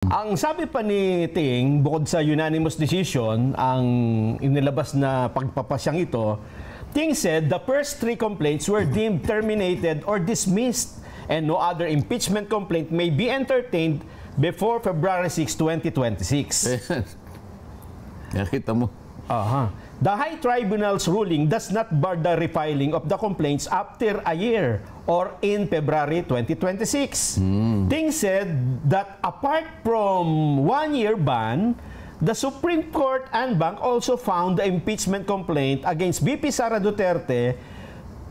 Ang sabi pa ni Ting, bukod sa unanimous decision, ang inilabas na pagpapasyang ito, Ting said the first 3 complaints were deemed terminated or dismissed and no other impeachment complaint may be entertained before February 6, 2026. Nakita mo. The High Tribunal's ruling does not bar the refiling of the complaints after a year or in February 2026. Ting said that apart from 1-year ban, the Supreme Court and Bank also found the impeachment complaint against VP Sara Duterte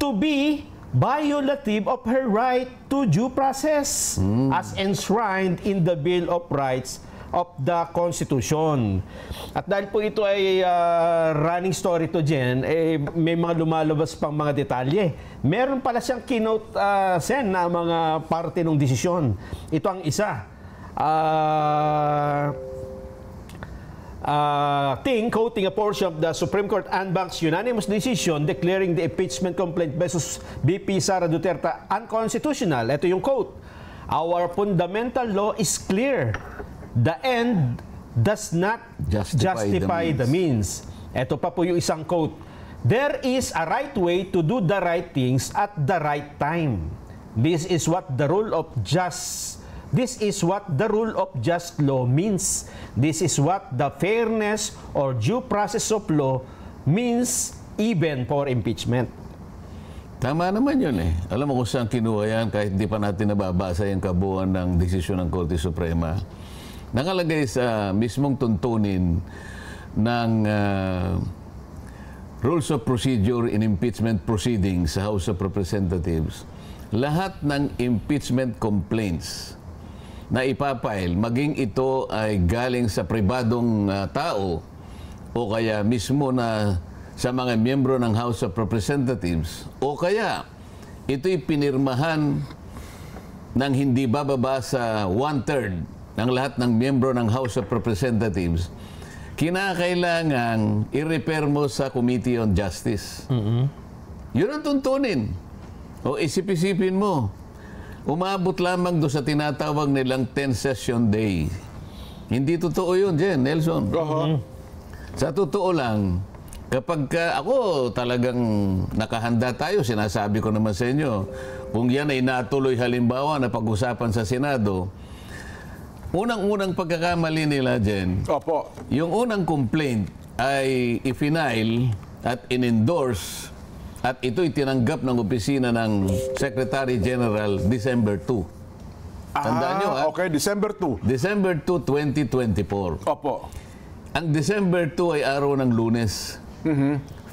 to be violative of her right to due process as enshrined in the Bill of Rights of the Constitution. At dahil po ito ay running story to Jen, may mga lumalabas pang mga detalye. Meron pala siyang keynote Sen na mga parte ng desisyon. Ito ang isa. Ting, quoting a portion of the Supreme Court and Bank's unanimous decision declaring the impeachment complaint versus VP Sara Duterte unconstitutional. Ito yung quote. Our fundamental law is clear. The end does not justify the means. Ito pa po yung isang quote. There is a right way to do the right things at the right time. This is what the rule of just law means. This is what the fairness or due process of law means even for impeachment. Tama naman yun eh. Alam mo kung saan kinuha yan kahit di pa natin nababasa yung kabuuan ng desisyon ng Korte Suprema. Nakalagay sa mismong tuntunin ng Rules of Procedure in Impeachment Proceedings sa House of Representatives, lahat ng impeachment complaints na ipapile, maging ito ay galing sa pribadong tao o kaya mismo na sa mga miyembro ng House of Representatives o kaya ito'y pinirmahan ng hindi bababa sa 1/3 ng lahat ng miyembro ng House of Representatives, kinakailangan i-repair mo sa Committee on Justice. Yun ang tuntunin. O isip-isipin mo, umabot lamang doon sa tinatawag nilang 10-session day. Hindi totoo yun, Jen, Nelson. Sa totoo lang, kapag ako talagang nakahanda tayo, sinasabi ko naman sa inyo, kung yan ay natuloy halimbawa na pag-usapan sa Senado, unang-unang pagkakamali nila, Jen, yung unang complaint ay i-file at in-endorse at ito'y tinanggap ng opisina ng Secretary General December 2. Tandaan nyo, ha? Okay, December 2. December 2, 2024. Opo. Ang December 2 ay araw ng Lunes.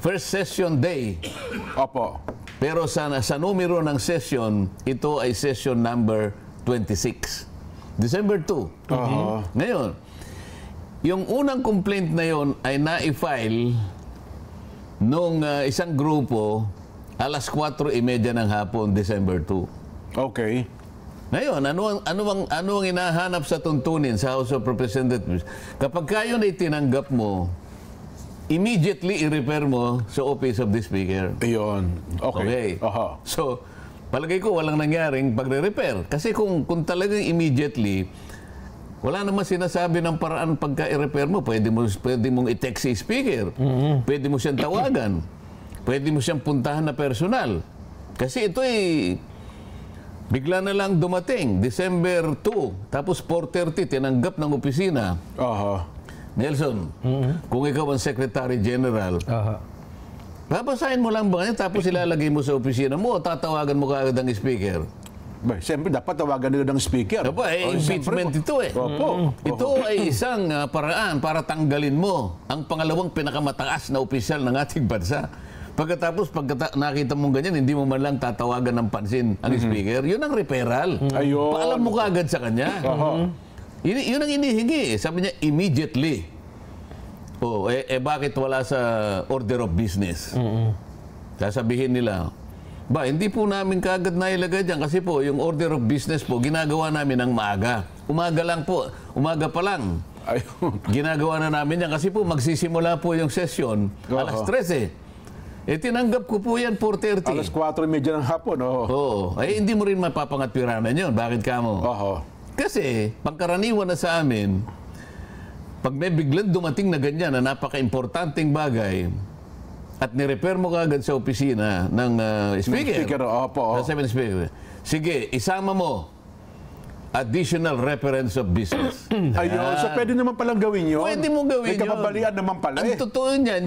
First session day. Opo. Pero sa numero ng session, ito ay session number 26. December 2. Ngayon, yung unang complaint na yon ay na-file nung isang grupo alas 4:30 ng hapon, December 2. Okay. Ngayon, ano ang hinahanap sa tuntunin sa House of Representatives? Kapag kayo na itinanggap mo, immediately i-refer mo sa Office of the Speaker. Iyon. Okay. So, palagay ko walang nangyaring pagre-repair. Kasi kung talagang immediately, wala naman sinasabi ng paraan pagka i-repair mo. Pwede mong i-text si speaker. Pwede mo siyang tawagan. Pwede mo siyang puntahan na personal. Kasi ito bigla na lang dumating. December 2. Tapos 4:30, tinanggap ng opisina. Nelson, kung ikaw ang Secretary General, babasahin mo lang ba yan, tapos ilalagay mo sa opisina mo o tatawagan mo kaagad ang speaker? Siyempre, dapat tawagan nila ng speaker. Impeachment ito eh. Ito ay isang paraan para tanggalin mo ang pangalawang pinakamataas na opisyal ng ating bansa. Pagkatapos, nakita mong ganyan, hindi mo man lang tatawagan ng pansin ang speaker, yun ang referral. Paalam mo kaagad sa kanya. Yun ang inihingi. Sabi niya, immediately. Bakit wala sa order of business? Sasabihin nila, hindi po namin kaagad nailagay dyan kasi po yung order of business po, ginagawa namin ng maaga. Umaga pa lang. Ginagawa na namin yan kasi po magsisimula po yung session alas 13. Tinanggap ko po yan 4:30. Alas 4:30 ng hapon. Hindi mo rin mapapangatpiranan yun. Bakit ka mo? Kasi, pangkaraniwan na sa amin, pag may biglang dumating na ganyan na napaka-importanting bagay, at nirepair mo kagad sa opisina ng speaker, opo. sa 7 speaker, sige, isama mo additional reference of business. Ayun, so pwede naman palang gawin yun. Pwede mo gawin May kapabalian naman pala Ang totoo niyan,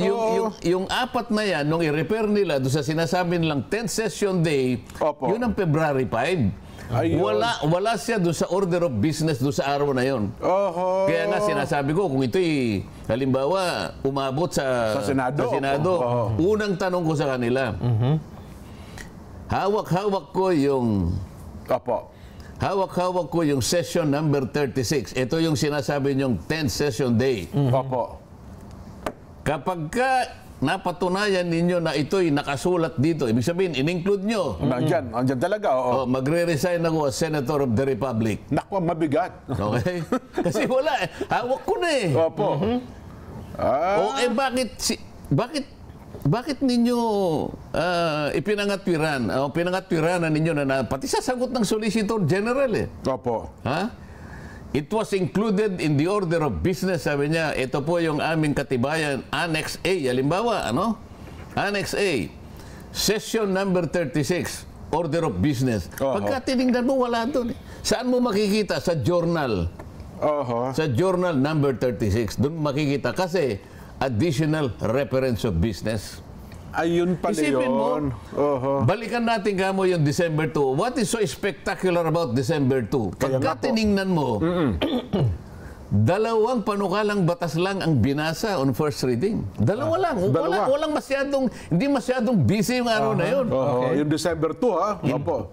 yung apat na yan, nung i-repair nila doon sa sinasabi nilang 10th session day, Opo. yun ang February 5. Ayun. Wala siya doon sa order of business doon sa araw na yon. Oho. Kaya nga sinasabi ko, kung ito'y halimbawa umabot sa Senado. Opo. Unang tanong ko sa kanila, hawak-hawak ko yung hawak-hawak ko yung session number 36. Ito yung sinasabi niyong 10th session day. Opo. Kapag ka napatunayan ninyo na ito'y nakasulat dito, ibig sabihin, in-include nyo, Andyan talaga, oo. magre-resign ako as Senator of the Republic. Naku, mabigat. Okay? Kasi wala eh. Hawak ko na eh. Opo. Bakit ninyo ipinangatwiran o pinangatwiranan ninyo na pati sasagot ng Solicitor General eh. Opo. Ha? It was included in the order of business, sabi niya. Ito po yung aming katibayan, Annex A. Halimbawa, Annex A, Session number 36, Order of Business. Pagka tinignan mo, wala doon. Saan mo makikita? Sa journal. Sa journal number 36. Doon makikita kasi additional reference of business. Ayun pala Isipin mo, yun. balikan natin mo yung December 2. What is so spectacular about December 2? Pagka tiningnan mo, dalawang panukalang batas lang ang binasa on first reading. Dalawa lang. Walang hindi masyadong busy yung araw na yun. Okay. Yung December 2, ha? Opo.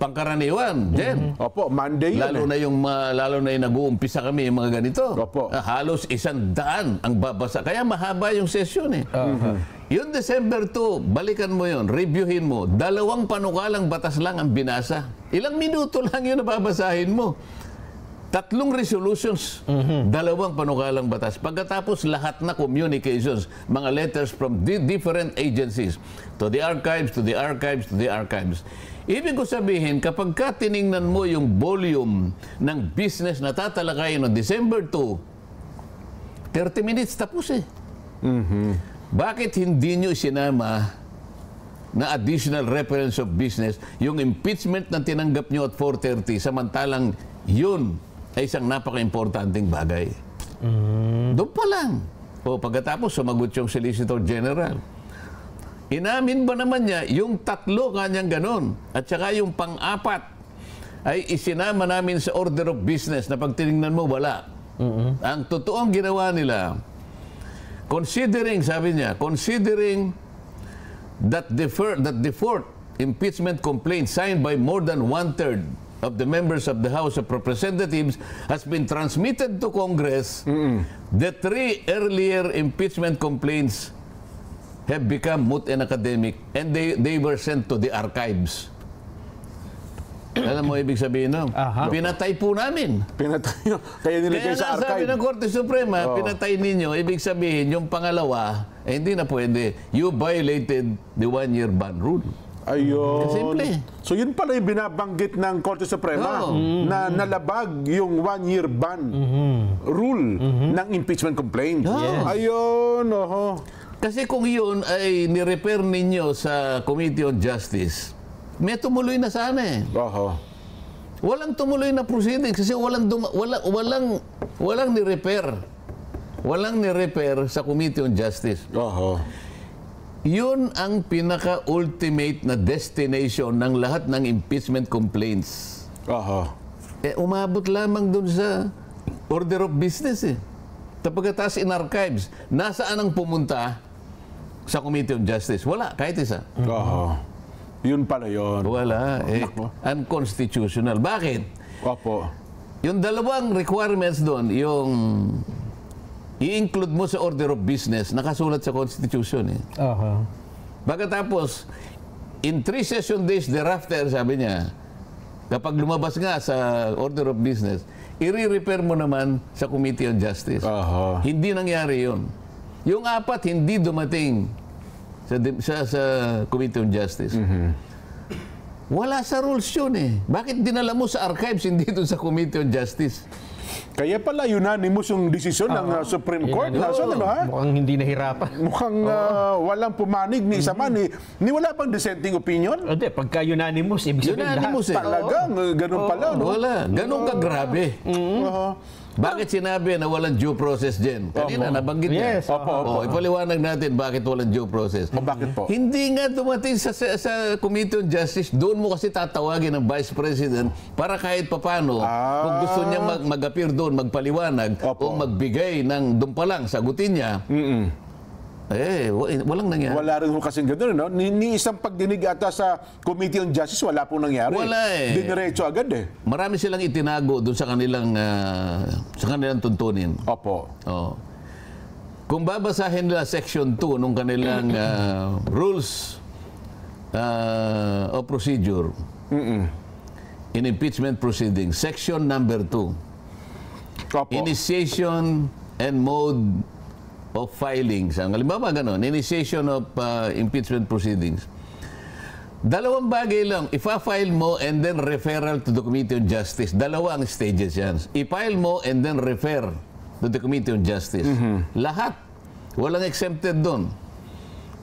Pangkaraniwan, Jen. Opo, Monday yun. Lalo na yung nag-uumpisa kami yung mga ganito. Opo. Halos 100 ang babasa. Kaya mahaba yung session eh. Yung December 2, balikan mo yun, reviewin mo. Dalawang panukalang batas lang ang binasa. Ilang minuto lang yun na babasahin mo. 3 resolutions, 2 panukalang batas. Pagkatapos lahat na communications, mga letters from different agencies, to the archives, to the archives, to the archives. Ibig ko sabihin, kapag ka tiningnan mo yung volume ng business na tatalakayin no December 2, 30 minutes tapos eh. Bakit hindi nyo sinama na additional reference of business yung impeachment na tinanggap nyo at 4:30 samantalang yun ay isang napaka-importanting bagay? Doon pa lang. Pagkatapos sumagot yung Solicitor General. Inamin ba naman niya yung 3 kanyang ganon at saka yung pang-4 ay isinama namin sa order of business na pag tinignan mo wala. Ang totoong ginawa nila, considering that the fourth impeachment complaint signed by more than 1/3 of the members of the House of Representatives has been transmitted to Congress, the 3 earlier impeachment complaints have become moot and academic and they were sent to the archives. Alam mo ibig sabihin no? Pinatay po namin. Pinatay nyo. Kaya nilagay sa archive. Sabi ng Korte Suprema, pinatay ninyo. Ibig sabihin, yung pangalawa, hindi na pwede. You violated the 1-year ban rule. Ayun. Simple. So yun pala yung binabanggit ng Korte Suprema na nalabag yung 1-year ban rule ng impeachment complaint. Ayun. Kasi kung yun ay nirepair ninyo sa Committee on Justice, may tumuloy na sana eh. Walang tumuloy na proceedings kasi walang ni-repair. Walang ni-repair sa Committee on Justice. Yun ang pinaka-ultimate na destination ng lahat ng impeachment complaints. Umabot lamang dun sa order of business eh. Pagkatapos in archives, nasaan ang pumunta sa Committee on Justice? Wala, kahit isa. Yun pala yun. Wala. Unconstitutional. Bakit? Yung dalawang requirements doon, yung i-include mo sa order of business, nakasulat sa Constitution eh. Pagkatapos, in 3 session days thereafter, sabi niya, kapag lumabas nga sa order of business, i-repair mo naman sa Committee on Justice. Hindi nangyari yun. Yung 4, hindi dumating sa Committee on Justice. Wala sa rules yun eh. Bakit dinala mo sa archives, hindi doon sa Committee on Justice? Kaya pala unanimous yung desisyon ng Supreme Court. So, ano, ha? Mukhang hindi nahirapan. Mukhang walang pumanig ni isa man. Ni wala pang dissenting opinion. Hindi, pagka unanimous, ibig sabihin Unanimous eh. Talagang, ganun pala. No? Wala. Ganun ka grabe. Bakit sinabi na walang due process dyan? Kanina, nabanggit niya. Yes. Opo. Ipaliwanag natin bakit walang due process. Bakit po? Hindi nga dumating sa Committee on Justice, doon mo kasi tatawagin ng Vice President para kahit papano, kung gusto niya mag-appear doon, magpaliwanag, o magbigay ng doon pa lang, sagutin niya, walang nangyari. Wala rin kasing gano'n, no? Ni isang pagdinig ata sa Committee on Justice, wala pong nangyari. Wala eh. Diniretso agad eh. Marami silang itinago doon sa kanilang tuntunin. Opo. Oh. Kung babasahin nila Section 2 nung kanilang Rules of Procedure in Impeachment Proceedings, Section number 2, Opo. Initiation and Mode of Filings. Ang halimbawa gano'n, Initiation of Impeachment Proceedings. Dalawang bagay lang, ifa-file mo and then referral to the Committee on Justice. Dalawa ang stages yan. I-file mo and then refer to the Committee on Justice. Lahat. Walang exempted doon.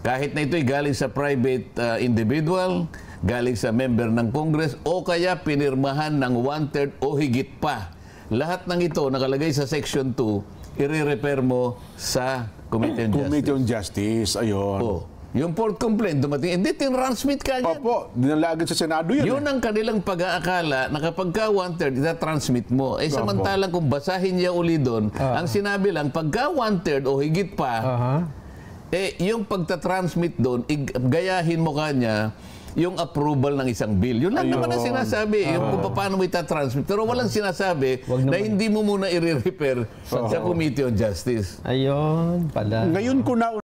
Kahit na ito'y galing sa private individual, galing sa member ng Congress, o kaya pinirmahan ng 1/3 o higit pa. Lahat ng ito nakalagay sa Section 2, i-refer mo sa Committee on Justice. Committee on Justice, ayun. Yung port complaint dumating, hindi, tin-transmit ka niyan. Opo, dinala agad sa Senado yun. Yun ang kanilang pag-aakala na kapag ka 1/3, ita-transmit mo. Samantalang kung basahin niya uli doon, ang sinabi lang, pagka 1/3 o higit pa, yung pagta-transmit doon, gayahin mo kanya yung approval ng isang bill. Yun lang naman ang sinasabi, yung kung paano mo ita-transmit. Pero walang sinasabi na hindi mo muna i-refer sa Committee on Justice. Ayun pala. Ngayon ko na